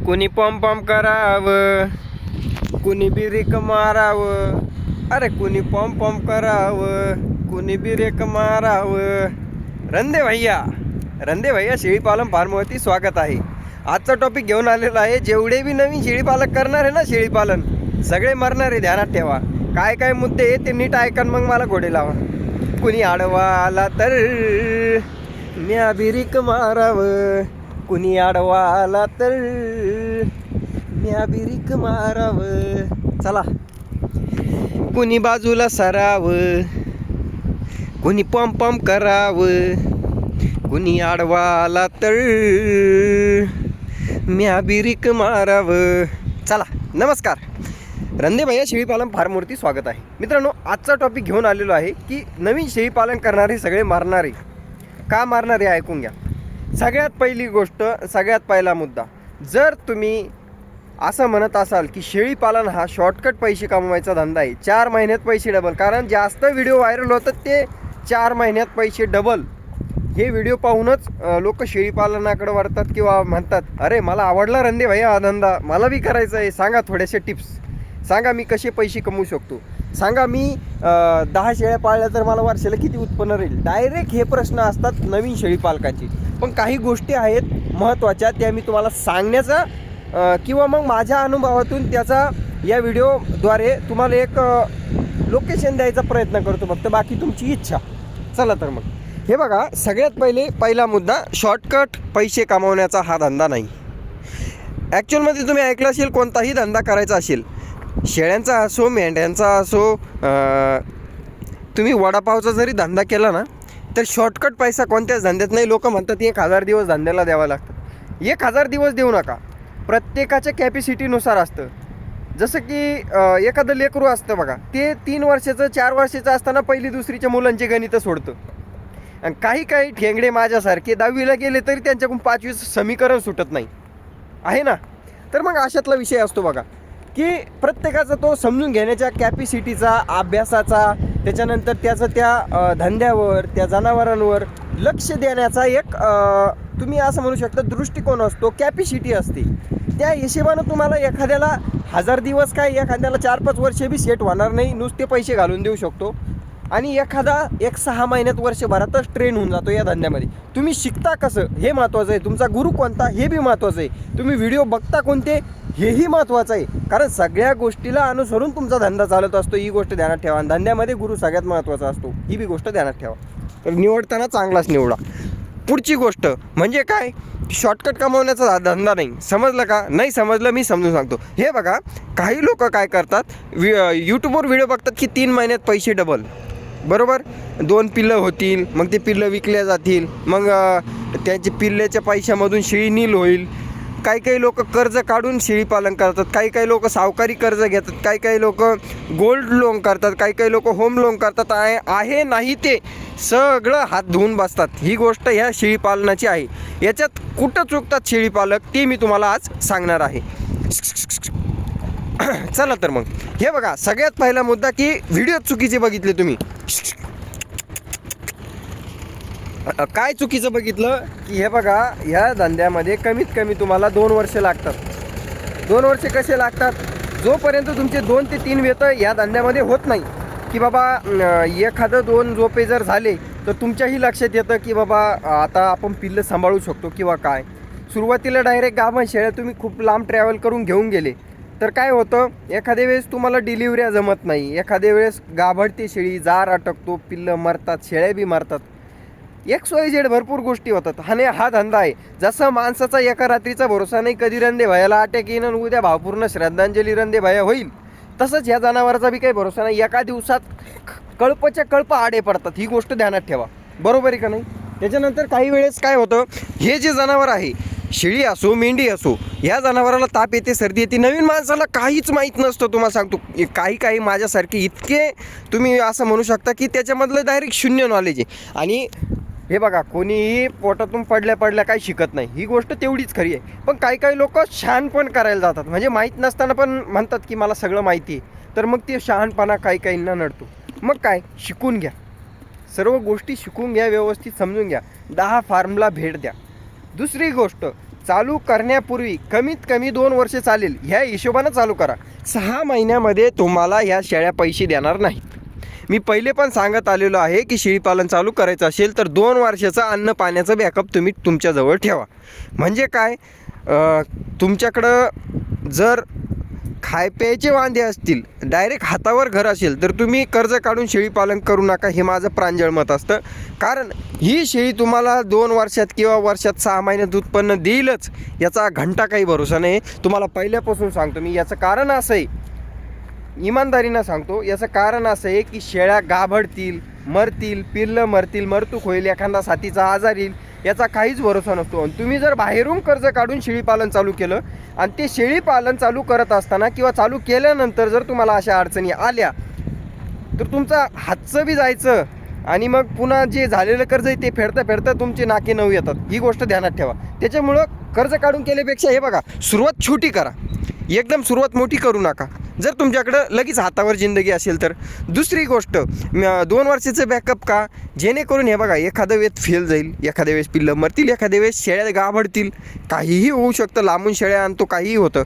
कुणी पॉम करावं, कुणी बिरेक मारावं. अरे कुणी पॉम करावं, कुणी बिरेक मारावं. रंदे भैया शेळीपालन फार्मवरती स्वागत आहे. आजचा टॉपिक घेऊन आलेला आहे. जेवढे बी नवीन शेळीपालक करणार आहे ना शेळीपालन, सगळे मरणार आहे, ध्यानात ठेवा. काय काय मुद्दे आहे ते नीट ऐकन मग मला घोडे लावा. कुणी आडवा आला तर म्या बिरीक मारावं, कुणी आडवा आला तर म्या बिरीक मारावं. चला, कुणी बाजूला सरावं, कुणी पॉम करावं, कुणी आडवा आला तर म्या बिरीक मारावं. चला, नमस्कार. रंदे भैया शेळीपालन फार्मवरती स्वागत आहे. मित्रांनो, आजचा टॉपिक घेऊन आलेलो आहे की नवीन शेळीपालन करणारे सगळे मारणारे. का मारणारे ऐकून घ्या. सगळ्यात पहिली गोष्ट, सगळ्यात पहिला मुद्दा, जर तुम्ही असं म्हणत असाल की शेळीपालन हा शॉर्टकट पैसे कमवायचा धंदा आहे, 4 महिन्यात पैसे डबल, कारण जास्त व्हिडिओ व्हायरल होतात ते 4 महिन्यात पैसे डबल, हे व्हिडिओ पाहूनच लोक शेळीपालनाकडे वळतात किंवा म्हणतात अरे मला आवडला रंदे भैया हा धंदा, मला बी करायचा आहे, सांगा थोड्याशा टिप्स, सांगा मी कसे पैसे कमवू शकतो, सांगा मी 10 शेळ्या पाळल्या तर मला वर्षाला किती उत्पन्न राहील. डायरेक्ट हे प्रश्न असतात नवीन शेळीपालकांचे. पण काही गोष्टी आहेत महत्त्वाच्या, त्या मी तुम्हाला सांगण्याचा किंवा मग माझ्या अनुभवातून त्याचा या व्हिडिओद्वारे तुम्हाला एक लोकेशन द्यायचा प्रयत्न करतो, फक्त बाकी तुमची इच्छा. चला तर मग हे बघा, सगळ्यात पहिला मुद्दा, शॉर्टकट पैसे कमावण्याचा हा धंदा नाही. ॲक्च्युअलमध्ये तुम्ही ऐकलं असेल, कोणताही धंदा करायचा असेल, शेळ्यांचा असो, मेंढ्यांचा असो, तुम्ही वडापावचा जरी धंदा केला ना, तर शॉर्टकट पैसा कोणत्याच धंद्यात नाही. लोक म्हणतात 1000 दिवस धंद्याला द्यावा लागतं. 1000 दिवस देऊ नका. प्रत्येकाच्या कॅपॅसिटीनुसार असतं. जसं की एखादं लेकरू असतं बघा, ते 3 वर्षाचं 4 वर्षाचं असताना पहिली दुसरीच्या मुलांचे गणितं सोडतं. आणि काही ठेंगडे माझ्यासारखे 10वीला गेले तरी त्यांच्याकडून 5वी समीकरण सुटत नाही, आहे ना. तर मग अशातला विषय असतो बघा, की प्रत्येकाचा तो समजून घेण्याच्या कॅपॅसिटीचा, अभ्यासाचा, त्याच्यानंतर त्याचं त्या धंद्यावर, त्या जनावरांवर लक्ष देण्याचा एक तुम्ही असं म्हणू शकता दृष्टिकोन असतो, कॅपॅसिटी असते. त्या हिशेबानं तुम्हाला एखाद्याला 1000 दिवस काय, एखाद्याला 4-5 वर्षे बी सेट होणार नाही, नुसते पैसे घालून देऊ शकतो. आणि एखादा 6 महिन्यात, वर्षभरातच ट्रेन होऊन जातो या धंद्यामध्ये. तुम्ही शिकता कसं हे महत्त्वाचं आहे, तुमचा गुरु कोणता हे बी महत्त्वाचं आहे, तुम्ही व्हिडिओ बघता कोणते हेही महत्त्वाचं आहे. कारण सगळ्या गोष्टीला अनुसरून तुमचा धंदा चालत असतो, ही गोष्ट ध्यानात ठेवा. आणि धंद्यामध्ये गुरु सगळ्यात महत्त्वाचा असतो, ही बी गोष्ट ध्यानात ठेवा. तर निवडताना चांगलाच निवडा. पुढची गोष्ट म्हणजे काय, शॉर्टकट कमवण्याचा धंदा नाही. समजलं का? नाही समजलं, मी समजून सांगतो. हे बघा, काही लोक काय करतात, यूट्यूबवर व्हिडिओ बघतात की 3 महिन्यात पैसे डबल, बरोबर, 2 पिल्लं होतील, मग ते पिल्लं विकल्या जातील, मग त्यांच्या पिल्ल्याच्या पैशामधून शेळी नील होईल. काही लोक कर्ज काढून शेळीपालन करतात, काही लोक सावकारी कर्ज घेतात, काही लोक गोल्ड लोन करतात, काही लोक होम लोन करतात. आहे नाही ते सगळं हात धुवून बसतात. ही गोष्ट ह्या शेळीपालनाची आहे. याच्यात कुठं चुकतात शेळीपालक ते मी तुम्हाला आज सांगणार आहे. चला तर मग हे बघा, सगळ्यात पहिला मुद्दा की व्हिडिओ चुकीचे बघितले तुम्ही. काय चुकीचं बघितलं की हे बघा, ह्या धंद्यामध्ये कमीत कमी तुम्हाला 2 वर्ष लागतात. 2 वर्ष कसे लागतात? जोपर्यंत तुमचे 2 ते 3 वेत ह्या धंद्यामध्ये होत नाही, की बाबा एखादं 2 झोपे जर झाले तर तुमच्याही लक्षात येतं की बाबा आता आपण पिल्लं सांभाळू शकतो किंवा काय. सुरुवातीला डायरेक्ट गाभण शेळ्या तुम्ही खूप लांब ट्रॅव्हल करून घेऊन गेले तर काय होतं, एखाद्या वेळेस तुम्हाला डिलिव्हऱ्या जमत नाही, एखाद्या वेळेस गाभडते शेळी, जार अटकतो, पिल्लं मरतात, शेळ्या बी मरतात, XYZ भरपूर गोष्टी होतात. आणि हा धंदा आहे, जसं माणसाचा एका रात्रीचा भरोसा नाही, कधी रंदे भयाला अटॅक येईन आणि उद्या भावपूर्ण श्रद्धांजली रंदे भया होईल, तसंच ह्या जनावराचा बी काही भरोसा नाही, एका दिवसात कळपच्या कळप आडे पडतात. ही गोष्ट ध्यानात ठेवा, बरोबर आहे का नाही. त्याच्यानंतर काही वेळेस काय होतं, हे जे जनावर आहे, शेळी असो मेंढी असो, ह्या जनावराला ताप येते, सर्दी येते, नवीन माणसाला काहीच माहीत नसतं. तुम्हाला सांगतो, काही माझ्यासारखे इतके तुम्ही असं म्हणू शकता की त्याच्यामधलं डायरेक्ट शून्य नॉलेज आहे. आणि हे बघा, कोणीही पोटातून पडल्या काही शिकत नाही, ही गोष्ट तेवढीच खरी आहे. पण काही लोक शहाणपण करायला जातात, म्हणजे माहीत नसताना पण म्हणतात की मला सगळं माहिती आहे, तर मग ते शहाणपणा काहींना नडतो. मग काय, शिकून घ्या, सर्व गोष्टी शिकून घ्या, व्यवस्थित समजून घ्या, 10 फार्मला भेट द्या. दुसरी गोष्ट, चालू करण्यापूर्वी कमीत कमी 2 वर्ष चालेल ह्या हिशोबानं चालू करा. 6 महिन्यामध्ये तुम्हाला ह्या शेळ्या पैसे देणार नाहीत. मी पहिले पण सांगत आलेलो आहे की शेळीपालन चालू करायचं असेल तर 2 वर्षाचा अन्न पाण्याचं बॅकअप तुम्ही तुमच्याजवळ ठेवा. म्हणजे काय, तुमच्याकडं जर खाय प्यायचे वांदे असतील, डायरेक्ट हातावर घर असेल, तर तुम्ही कर्ज काढून शेळीपालन करू नका. हे माझं प्रांजळ मत असतं. कारण ही शेळी तुम्हाला 2 वर्षात किंवा वर्षात 6 महिन्यात उत्पन्न देईलच याचा घंटा काही भरोसा नाही. तुम्हाला पहिल्यापासून सांगतो मी. याचं कारण असं आहे, इमानदारीनं सांगतो, याचं कारण असं आहे की शेळ्या गाभडतील, मरतील, पिल्लं मरतील, मरतूक होईल, एखादा साथीचा आजार येईल, याचा काहीच भरोसा नसतो. आणि तुम्ही जर बाहेरून कर्ज काढून शेळीपालन चालू केलं आणि ते शेळीपालन चालू करत असताना किंवा चालू केल्यानंतर जर तुम्हाला अशा अडचणी आल्या तर तुमचा हातचं बी जायचं आणि मग पुन्हा जे झालेलं कर्ज आहे ते फेडता फेडता तुमचे नाके नऊ येतात. ही गोष्ट ध्यानात ठेवा. त्याच्यामुळं कर्ज काढून केल्यापेक्षा हे बघा, सुरुवात छोटी करा, एकदम सुरुवात मोठी करू नका. जर तुमच्याकडं लगेच हातावर जिंदगी असेल तर. दुसरी गोष्ट, 2 वर्षाचं बॅकअप का, जेणेकरून हे बघा, एखाद्या वेळेस फेल जाईल, एखाद्या वेळेस पिल्लं मरतील, एखाद्या वेळेस शेळ्या गाभडतील, काहीही होऊ शकतं. लांबून शेळ्या आणतो, काहीही होतं,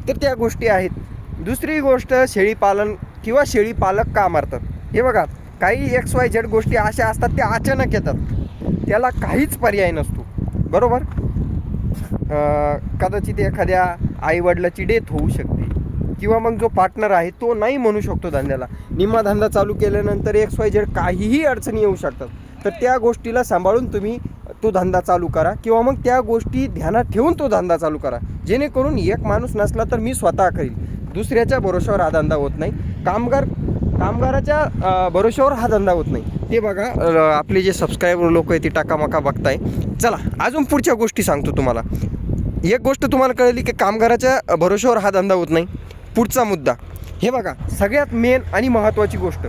तर त्या गोष्टी आहेत. दुसरी गोष्ट, शेळीपालन किंवा शेळीपालक का मारतात, हे बघा, काही XYZ गोष्टी अशा असतात त्या अचानक येतात, त्याला काहीच पर्याय नसतो, बरोबर. कदाचित एखाद्या आईवडिलाची डेथ होऊ शकते किंवा मग जो पार्टनर आहे तो नाही म्हणू शकतो धंद्याला. निम्मा धंदा चालू केल्यानंतर XYZ काहीही अडचणी येऊ शकतात. तर त्या गोष्टीला सांभाळून तुम्ही तो धंदा चालू करा किंवा मग त्या गोष्टी ध्यानात ठेवून तो धंदा चालू करा. जेणेकरून एक माणूस नसला तर मी स्वतः करील, दुसऱ्याच्या भरोश्यावर हा धंदा होत नाही. कामगाराच्या भरोश्यावर हा धंदा होत नाही. ते बघा, आपले जे सबस्क्रायबर लोक आहेत ते टाकामाका बघताय. चला अजून पुढच्या गोष्टी सांगतो तुम्हाला. एक गोष्ट तुम्हाला कळली की कामगाराच्या भरोश्यावर हा धंदा होत नाही. पुढचा मुद्दा, हे बघा, सगळ्यात मेन आणि महत्त्वाची गोष्ट,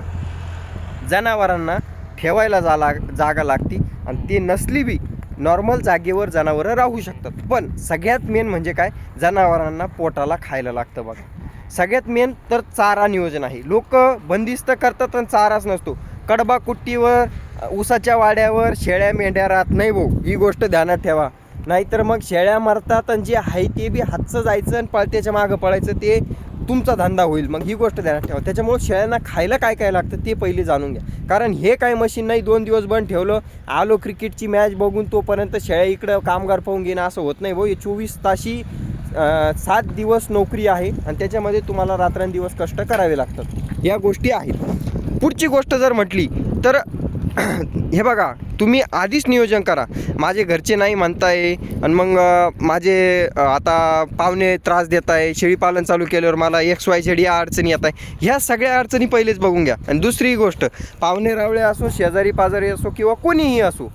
जनावरांना ठेवायला जागा लागते आणि ते नसली बी नॉर्मल जागेवर जनावरं राहू शकतात. पण सगळ्यात मेन म्हणजे काय, जनावरांना पोटाला खायला लागतं बघा. सगळ्यात मेन तर चारा नियोजन आहे. लोक बंदिस्त करतात आणि चाराच नसतो. कडबा कुट्टीवर, ऊसाच्या वाड्यावर शेळ्या मेंढ्या राहत नाही भाऊ, ही गोष्ट ध्यानात ठेवा. नाहीतर मग शेळ्या मरतात आणि जे आहे ते बी हातचं जायचं आणि पळत्याच्या मागं पळायचं, ते तुमचा धंदा होईल. मग ही गोष्ट ध्यानात ठेवा. त्याच्यामुळे शेळ्यांना खायला काय काय लागतं ते पहिले जाणून घ्या. कारण हे काय मशीन नाही, 2 दिवस बंद ठेवलं, आलो क्रिकेटची मॅच बघून तोपर्यंत शेळ्या इकडं कामगार पाहून घेणं असं होत नाही भाऊ. हे 24 ताशी 7 दिवस नोकरी आहे आणि त्याच्यामध्ये तुम्हाला रात्रंदिवस कष्ट करावे लागतात. या गोष्टी आहेत. पुढची गोष्ट जर म्हटली तर हे बघा, तुम्ही आधीच नियोजन करा. माझे घरचे नाही म्हणताय आणि मग माझे आता पाहुणे त्रास देत आहे, शेळीपालन चालू केल्यावर मला XYZ या अडचणी येत आहे, ह्या सगळ्या अडचणी पहिलेच बघून घ्या. आणि दुसरी गोष्ट, पाहुणे रावळे असो, शेजारी पाजारी असो किंवा कोणीही असो,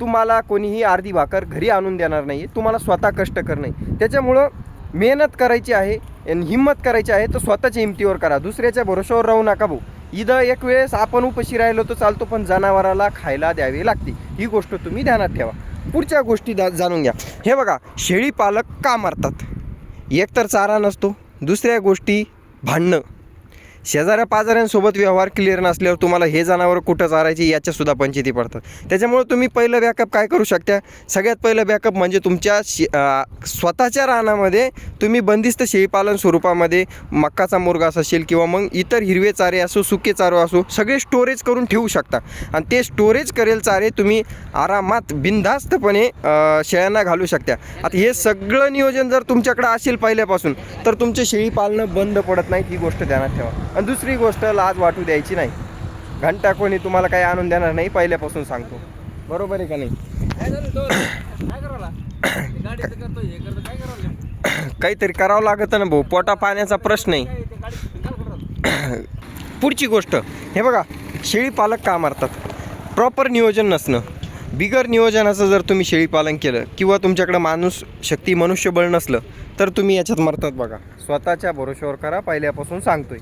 तुम्हाला कोणीही अर्धी भाकर घरी आणून देणार नाही. तुम्हाला स्वतः कष्ट करणं आहे. त्याच्यामुळं मेहनत करायची आहे आणि हिंमत करायची आहे तर स्वतःच्या हिमतीवर करा. दुसऱ्याच्या भरोश्यावर राहू नका भाऊ. इथं एक वेळेस आपण उपाशी राहिलो तर चालतो, पण जनावराला खायला द्यावी लागते. ही गोष्ट तुम्ही ध्यानात ठेवा. पुढच्या गोष्टी जाणून घ्या. हे बघा, शेळीपालक का मारतात, एक तर चारा नसतो, दुसऱ्या गोष्टी भांडणं, शेजाऱ्या पाजाऱ्यांसोबत व्यवहार क्लिअर नसल्यावर तुम्हाला हे जनावर कुठं चारायची याच्यासुद्धा पंचायती पडतात. त्याच्यामुळे तुम्ही पहिलं बॅकअप काय करू शकता, सगळ्यात पहिलं बॅकअप म्हणजे तुमच्या स्वतःच्या रानामध्ये तुम्ही बंदिस्त शेळीपालन स्वरूपामध्ये मक्काचा मुरघास असेल किंवा मग इतर हिरवे चारे असो, सुके चारो असो, सगळे स्टोरेज करून ठेवू शकता. आणि ते स्टोरेज करेल चारे तुम्ही आरामात बिनधास्तपणे शेळ्यांना घालू शकता. आता हे सगळं नियोजन जर तुमच्याकडे असेल पहिल्यापासून तर तुमचे शेळीपालनं बंद पडत नाहीत. ही गोष्ट ध्यानात ठेवा. आणि दुसरी गोष्ट, लाज वाटू द्यायची नाही. घंटा कोणी तुम्हाला काही आणून देणार नाही, पहिल्यापासून सांगतो, बरोबर आहे का नाही. काहीतरी करावं लागतं ना भाऊ, पोटा पाण्याचा प्रश्न आहे. पुढची गोष्ट, हे बघा, शेळीपालक का मारतात, प्रॉपर नियोजन नसणं. बिगर नियोजनाचं जर तुम्ही शेळीपालन केलं किंवा तुमच्याकडं मनुष्यबळ नसलं तर तुम्ही याच्यात मरतात बघा. स्वतःच्या भरोश्यावर करा, पहिल्यापासून सांगतोय.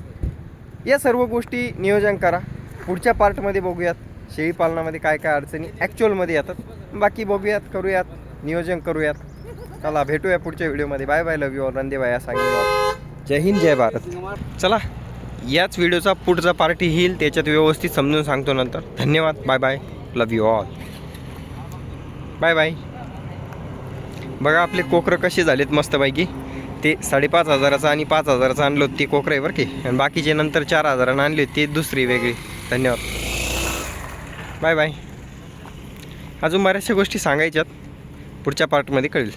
या सर्व गोष्टी नियोजन करा. पुढच्या पार्टमध्ये बघूयात शेळीपालनामध्ये काय काय अडचणी ॲक्च्युअलमध्ये येतात. बाकी बघूयात, करूयात, नियोजन करूयात. चला भेटूया पुढच्या व्हिडिओमध्ये. Bye bye, love you all. रंदे बाया सांगेल. जय हिंद, जय भारत. चला, याच व्हिडिओचा पुढचा पार्टी येईल, त्याच्यात व्यवस्थित समजून सांगतो नंतर. धन्यवाद, bye bye, love you all. Bye bye. बघा आपले कोकरं कसे झालेत मस्तपैकी. ते 5,500 आणि 5,000 आणलो ते कोकरं आहे बरं की, आणि बाकीचे नंतर 4,000 आणले ते दुसरी वेगळी. धन्यवाद, बाय बाय. अजून बऱ्याचशा गोष्टी सांगायच्यात, पुढच्या पार्टमध्ये कळेल.